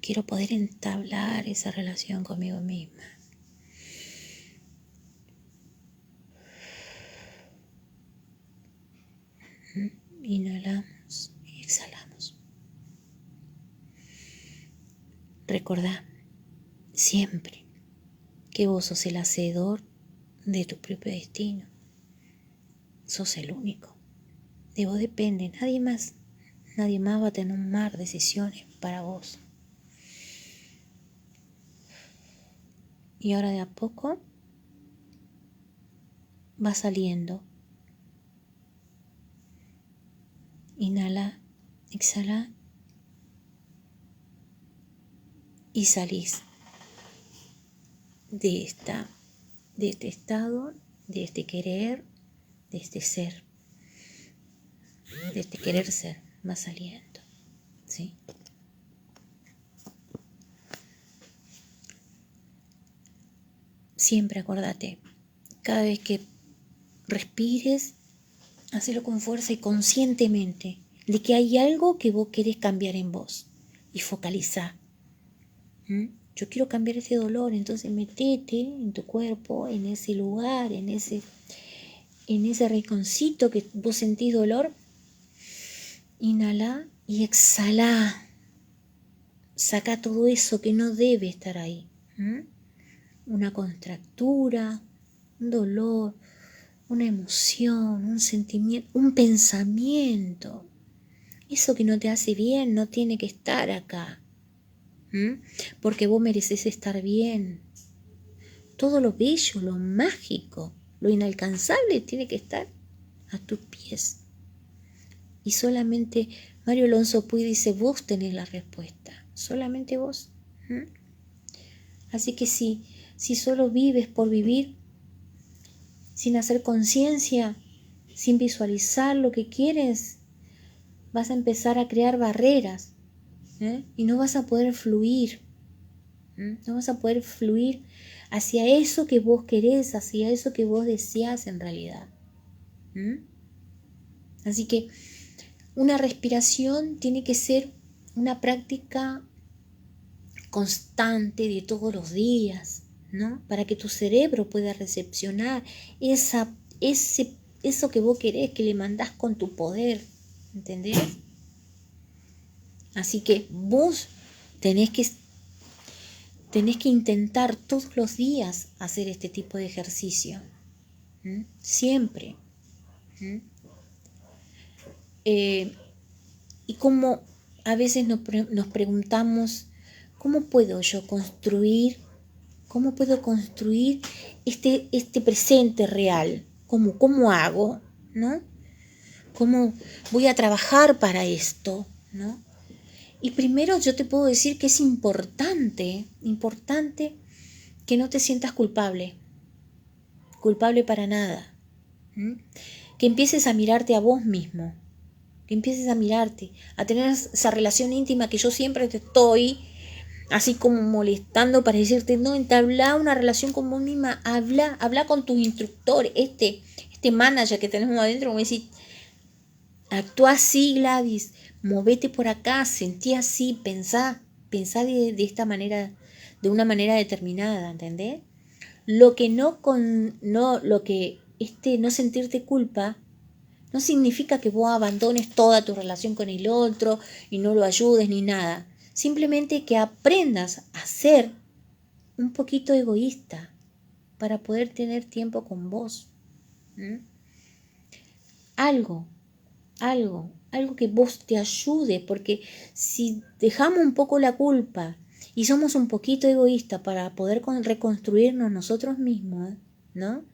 Quiero poder entablar esa relación conmigo misma. Inhalamos y exhalamos. Recordá siempre que vos sos el hacedor de tu propio destino. Sos el único. De vos depende, nadie más. Nadie más va a tener un mar de decisiones para vos. Y ahora de a poco va saliendo. Inhala, exhala y salís de este estado, de este querer, de este ser, de este querer ser, va saliendo, ¿sí? Siempre acordate, cada vez que respires, hacelo con fuerza y conscientemente de que hay algo que vos querés cambiar en vos y focalizá. Yo quiero cambiar ese dolor, entonces metete en tu cuerpo, en ese lugar, en ese rinconcito que vos sentís dolor. Inhala y exhala. Saca todo eso que no debe estar ahí. Una contractura, un dolor, una emoción, un sentimiento, un pensamiento. Eso que no te hace bien no tiene que estar acá. Porque vos mereces estar bien. Todo lo bello, lo mágico, lo inalcanzable tiene que estar a tus pies. Y solamente Mario Alonso Puig dice, vos tenés la respuesta, solamente vos. Así que si solo vives por vivir, sin hacer conciencia, sin visualizar lo que quieres, vas a empezar a crear barreras, y no vas a poder fluir. No vas a poder fluir hacia eso que vos querés, hacia eso que vos deseás en realidad. Así que una respiración tiene que ser una práctica constante de todos los días, ¿no? Para que tu cerebro pueda recepcionar eso que vos querés, que le mandás con tu poder, ¿entendés? Así que vos tenés que intentar todos los días hacer este tipo de ejercicio. Siempre. Y como a veces nos preguntamos, ¿cómo puedo yo construir? ¿Cómo puedo construir este presente real? ¿Cómo hago? ¿No? ¿Cómo voy a trabajar para esto? ¿No? Y primero yo te puedo decir que es importante que no te sientas culpable para nada. Que empieces a mirarte a vos mismo, que empieces a mirarte, a tener esa relación íntima que yo siempre te estoy así como molestando para decirte, no, entabla una relación con vos misma, habla con tu instructor, este manager que tenemos adentro, como decir, actúa así, Gladys, movete por acá, sentí así, pensá de esta manera, de una manera determinada, ¿entendés? No sentirte culpa no significa que vos abandones toda tu relación con el otro y no lo ayudes ni nada. Simplemente que aprendas a ser un poquito egoísta para poder tener tiempo con vos. Algo que vos te ayude, porque si dejamos un poco la culpa y somos un poquito egoístas para poder reconstruirnos nosotros mismos, ¿no?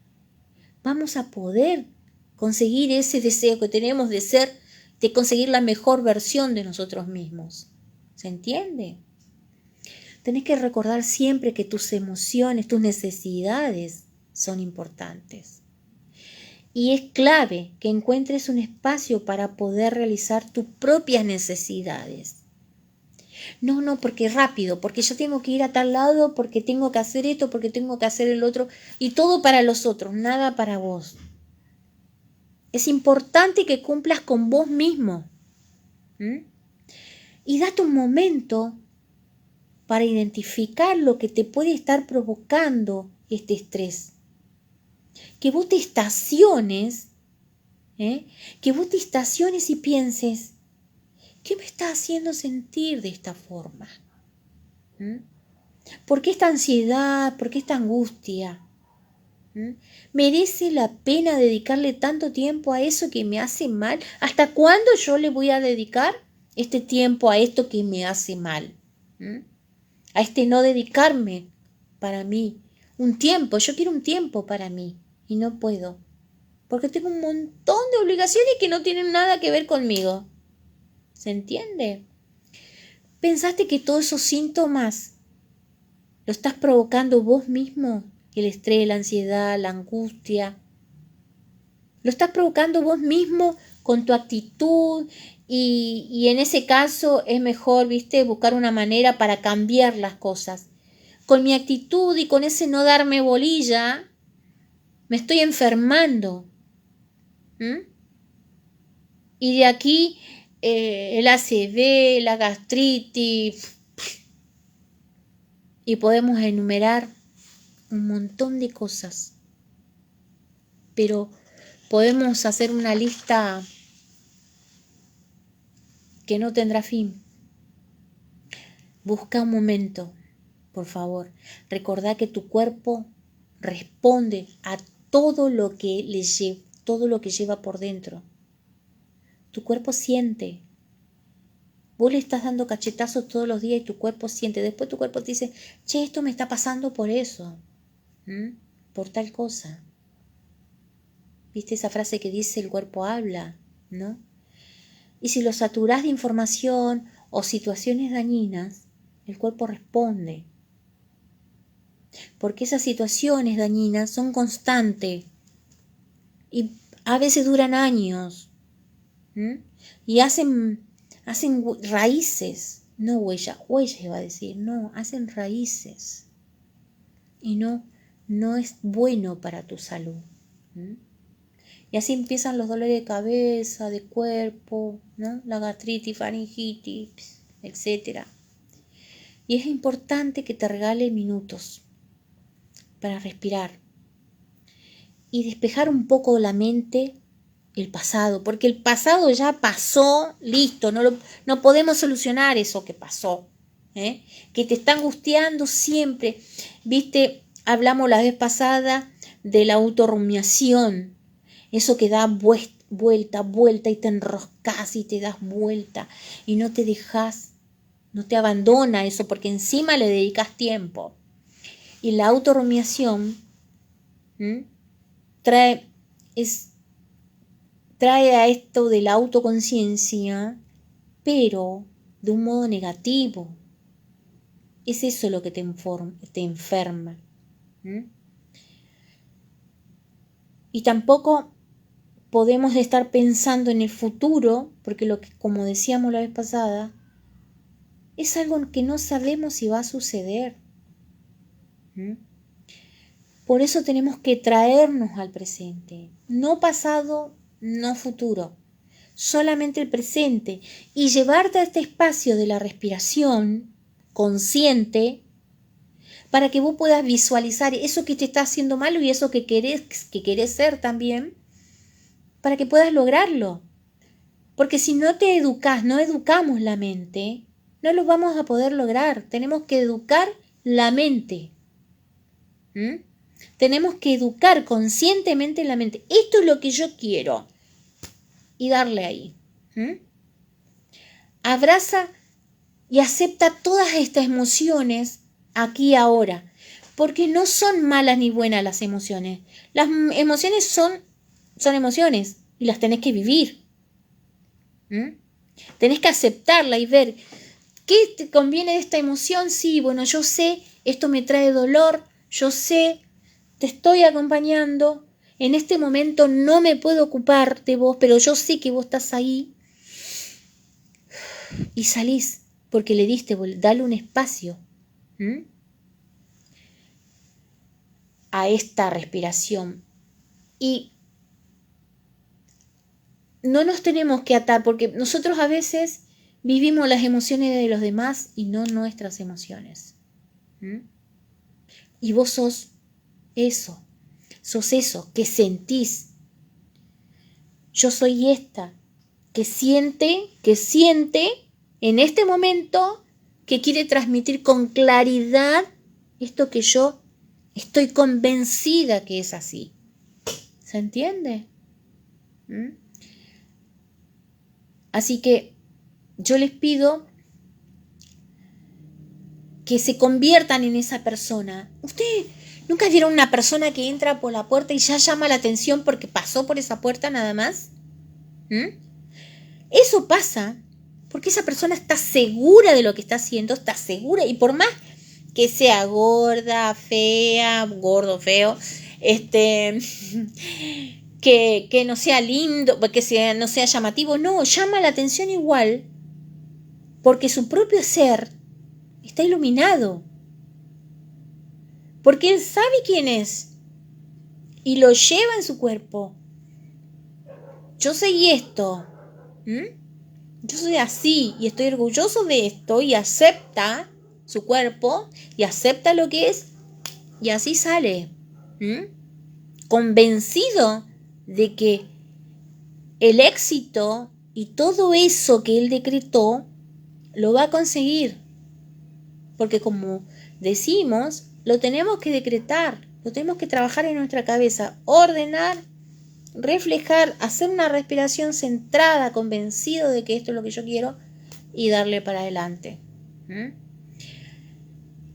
Vamos a poder conseguir ese deseo que tenemos de conseguir la mejor versión de nosotros mismos. ¿Se entiende? Tenés que recordar siempre que tus emociones, tus necesidades son importantes. Y es clave que encuentres un espacio para poder realizar tus propias necesidades. No, porque rápido, porque yo tengo que ir a tal lado, porque tengo que hacer esto, porque tengo que hacer el otro, y todo para los otros, nada para vos. Es importante que cumplas con vos mismo. Y date un momento para identificar lo que te puede estar provocando este estrés. Que vos te estaciones, y pienses, ¿qué me está haciendo sentir de esta forma? ¿Por qué esta ansiedad? ¿Por qué esta angustia? ¿Merece la pena dedicarle tanto tiempo a eso que me hace mal? ¿Hasta cuándo yo le voy a dedicar este tiempo a esto que me hace mal? A no dedicarme para mí. Yo quiero un tiempo para mí y no puedo. Porque tengo un montón de obligaciones que no tienen nada que ver conmigo. ¿Se entiende? ¿Pensaste que todos esos síntomas lo estás provocando vos mismo? El estrés, la ansiedad, la angustia. Lo estás provocando vos mismo con tu actitud y en ese caso es mejor, buscar una manera para cambiar las cosas. Con mi actitud y con ese no darme bolilla, me estoy enfermando. Y de aquí el ACV, la gastritis, y podemos enumerar un montón de cosas, pero podemos hacer una lista que no tendrá fin. Busca un momento, por favor. Recordá que tu cuerpo responde a todo lo que lleva por dentro. Tu cuerpo siente. Vos le estás dando cachetazos todos los días y tu cuerpo siente. Después tu cuerpo te dice, che, esto me está pasando por eso. Por tal cosa. ¿Viste esa frase que dice el cuerpo habla? ¿No? Y si lo saturás de información o situaciones dañinas, el cuerpo responde. Porque esas situaciones dañinas son constantes y a veces duran años. Y hacen raíces, no huellas iba a decir, no, hacen raíces. Y no es bueno para tu salud. Y así empiezan los dolores de cabeza, de cuerpo, ¿no? La gastritis, faringitis, etc. Y es importante que te regale minutos para respirar y despejar un poco la mente, el pasado, porque el pasado ya pasó, listo, no podemos solucionar eso que pasó, que te está angustiando siempre. Viste, hablamos la vez pasada de la autorrumiación, eso que da vuelta y te enroscas y te das vuelta y no te dejas, no te abandona eso, porque encima le dedicas tiempo. Y la autorrumiación trae a esto de la autoconciencia, pero de un modo negativo. Es eso lo que te enferma. Y tampoco podemos estar pensando en el futuro, porque como decíamos la vez pasada, es algo que no sabemos si va a suceder. Por eso tenemos que traernos al presente, no pasado, no futuro, solamente el presente, y llevarte a este espacio de la respiración consciente para que vos puedas visualizar eso que te está haciendo malo y eso que querés ser también, para que puedas lograrlo. Porque si no te educás, no educamos la mente, no lo vamos a poder lograr. Tenemos que educar la mente. Tenemos que educar conscientemente la mente. Esto es lo que yo quiero. Y darle ahí. Abraza y acepta todas estas emociones aquí y ahora. Porque no son malas ni buenas las emociones. Las emociones son emociones y las tenés que vivir. Tenés que aceptarla y ver qué te conviene de esta emoción. Sí, bueno, yo sé, esto me trae dolor, yo sé, te estoy acompañando, en este momento no me puedo ocupar de vos, pero yo sé que vos estás ahí. Y salís, porque le diste, dale un espacio a esta respiración. Y no nos tenemos que atar, porque nosotros a veces vivimos las emociones de los demás y no nuestras emociones. Y vos sos eso que sentís. Yo soy esta que siente en este momento, que quiere transmitir con claridad esto que yo estoy convencida que es así. ¿Se entiende? Así que yo les pido que se conviertan en esa persona. ¿Ustedes nunca vieron una persona que entra por la puerta y ya llama la atención porque pasó por esa puerta nada más? Eso pasa porque esa persona está segura de lo que está haciendo, está segura, y por más que sea gorda, fea, gordo, feo, que no sea lindo, que no sea llamativo, no, llama la atención igual, porque su propio ser está iluminado, porque él sabe quién es y lo lleva en su cuerpo. Yo soy esto, yo soy así y estoy orgulloso de esto, y acepta su cuerpo y acepta lo que es, y así sale, convencido de que el éxito y todo eso que él decretó lo va a conseguir, porque como decimos, lo tenemos que decretar, Lo tenemos que trabajar en nuestra cabeza, ordenar, reflejar, hacer una respiración centrada, convencido de que esto es lo que yo quiero y darle para adelante.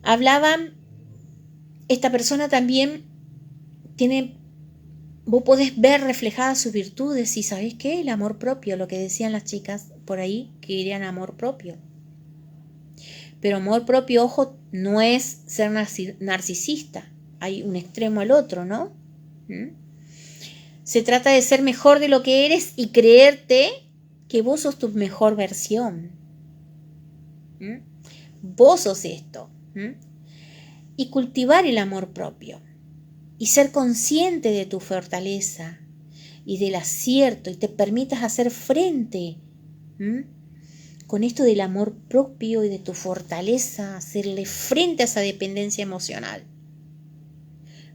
Hablaban, esta persona también tiene, vos podés ver reflejadas sus virtudes y ¿sabés qué? El amor propio, lo que decían las chicas por ahí, que querían amor propio. Pero amor propio, ojo, no es ser narcisista. Hay un extremo al otro, ¿no? Se trata de ser mejor de lo que eres y creerte que vos sos tu mejor versión. Vos sos esto. Y cultivar el amor propio. Y ser consciente de tu fortaleza y del acierto y te permitas hacer frente con esto del amor propio y de tu fortaleza, hacerle frente a esa dependencia emocional.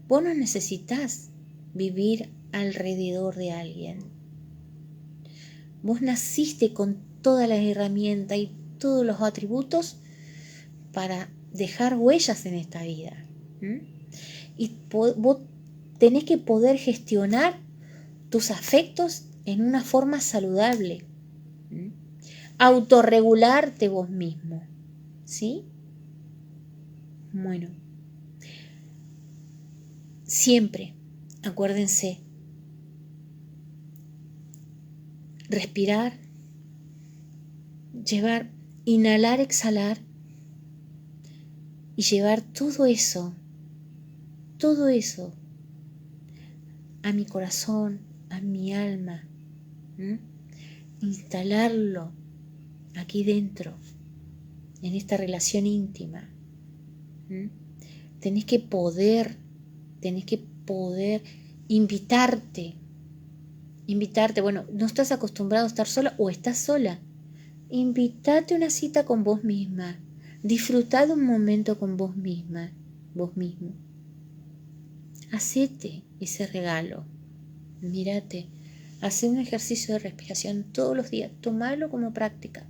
Vos no necesitas vivir alrededor de alguien. Vos naciste con todas las herramientas y todos los atributos para dejar huellas en esta vida. Y vos tenés que poder gestionar tus afectos en una forma saludable. Autorregularte vos mismo. ¿Sí? Bueno. Siempre, acuérdense, respirar, inhalar, exhalar y llevar todo eso a mi corazón, a mi alma, instalarlo aquí dentro, en esta relación íntima. Tenés que poder invitarte, bueno, no estás acostumbrado a estar sola o estás sola, invítate una cita con vos misma, disfrutá de un momento con vos misma, vos mismo. Hacete ese regalo, mírate, hacé un ejercicio de respiración todos los días, tomalo como práctica.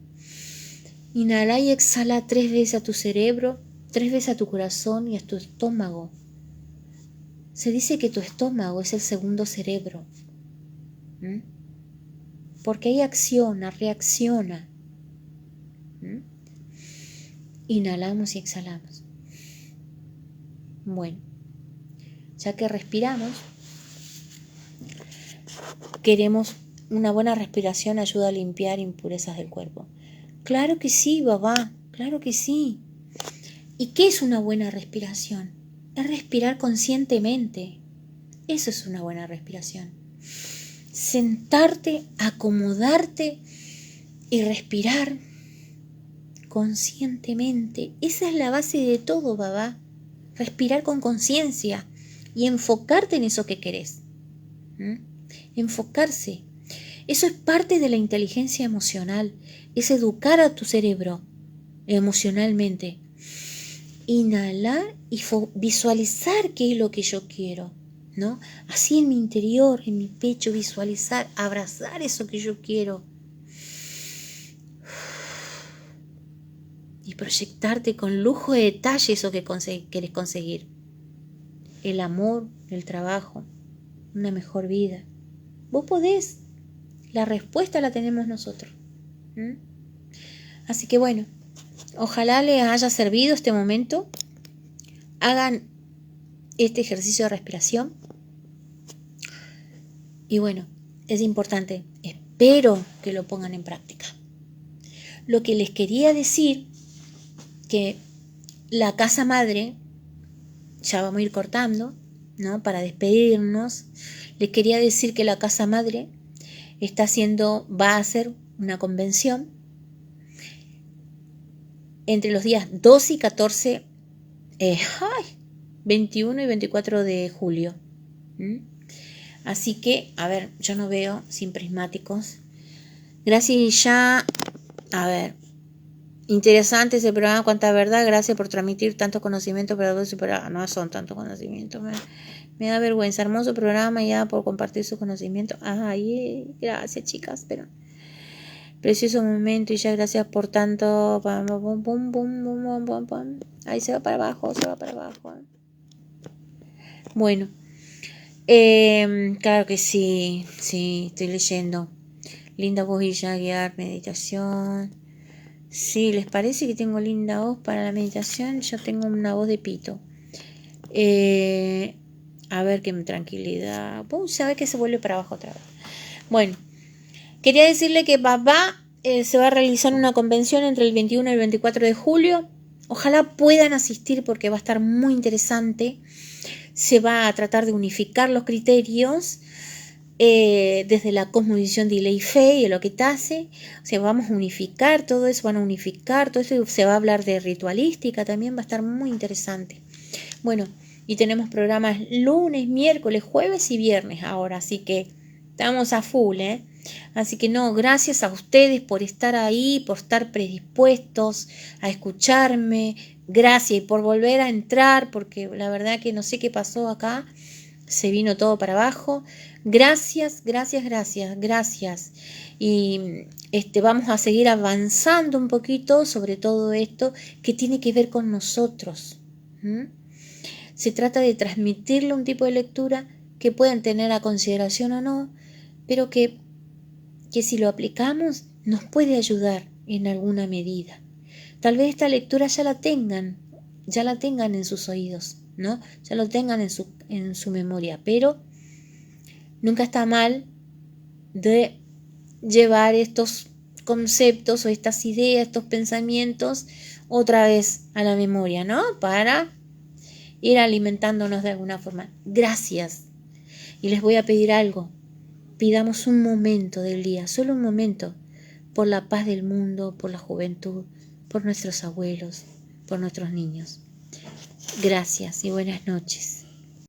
Inhala y exhala 3 veces a tu cerebro, 3 veces a tu corazón y a tu estómago. Se dice que tu estómago es el segundo cerebro, porque ahí acciona, reacciona. Inhalamos y exhalamos. Bueno, ya que respiramos, queremos una buena respiración, ayuda a limpiar impurezas del cuerpo. Claro que sí, babá, claro que sí. ¿Y qué es una buena respiración? Es respirar conscientemente. Eso es una buena respiración. Sentarte, acomodarte y respirar conscientemente. Esa es la base de todo, babá. Respirar con conciencia y enfocarte en eso que querés. Enfocarse. Eso es parte de la inteligencia emocional. Es educar a tu cerebro emocionalmente. Inhalar y visualizar qué es lo que yo quiero, ¿no? Así en mi interior, en mi pecho, visualizar, abrazar eso que yo quiero. Y proyectarte con lujo de detalle eso que querés conseguir. El amor, el trabajo, una mejor vida. Vos podés. La respuesta la tenemos nosotros. Así que bueno, ojalá les haya servido este momento. Hagan este ejercicio de respiración. Y bueno, es importante. Espero que lo pongan en práctica. Lo que les quería decir, que la casa madre, ya vamos a ir cortando, ¿no? Para despedirnos, les quería decir que la casa madre va a hacer una convención entre los días 12 y 14, 21 y 24 de julio. Así que, a ver, yo no veo sin prismáticos. Gracias ya, a ver, interesante ese programa, cuánta verdad, gracias por transmitir tanto conocimiento, pero no son tanto conocimiento, me da vergüenza, hermoso programa ya por compartir su conocimiento. Ay, gracias chicas, pero precioso momento y ya gracias por tanto. Ahí se va para abajo. Bueno, claro que sí, estoy leyendo. Linda voz y ya guiar, meditación. Sí, ¿les parece que tengo linda voz para la meditación? Yo tengo una voz de pito. A ver qué tranquilidad. Se ve que se vuelve para abajo otra vez. Bueno, quería decirle que papá se va a realizar una convención entre el 21 y el 24 de julio. Ojalá puedan asistir porque va a estar muy interesante. Se va a tratar de unificar los criterios desde la cosmovisión de ley fe y de lo que tace. O sea, vamos a unificar todo eso, van a unificar todo eso. Se va a hablar de ritualística también, va a estar muy interesante. Bueno, y tenemos programas lunes, miércoles, jueves y viernes ahora, así que estamos a full, ¿eh? Así que no, gracias a ustedes por estar ahí, por estar predispuestos a escucharme, gracias y por volver a entrar, porque la verdad que no sé qué pasó acá, se vino todo para abajo. Gracias, gracias, gracias, gracias. Y vamos a seguir avanzando un poquito sobre todo esto que tiene que ver con nosotros. Se trata de transmitirle un tipo de lectura que puedan tener a consideración o no, pero que si lo aplicamos nos puede ayudar en alguna medida. Tal vez esta lectura ya la tengan en sus oídos, ¿no? Ya lo tengan en su memoria, pero nunca está mal de llevar estos conceptos o estas ideas, estos pensamientos otra vez a la memoria, ¿no? Para ir alimentándonos de alguna forma. Gracias. Y les voy a pedir algo. Pidamos un momento del día, solo un momento, por la paz del mundo, por la juventud, por nuestros abuelos, por nuestros niños. Gracias y buenas noches.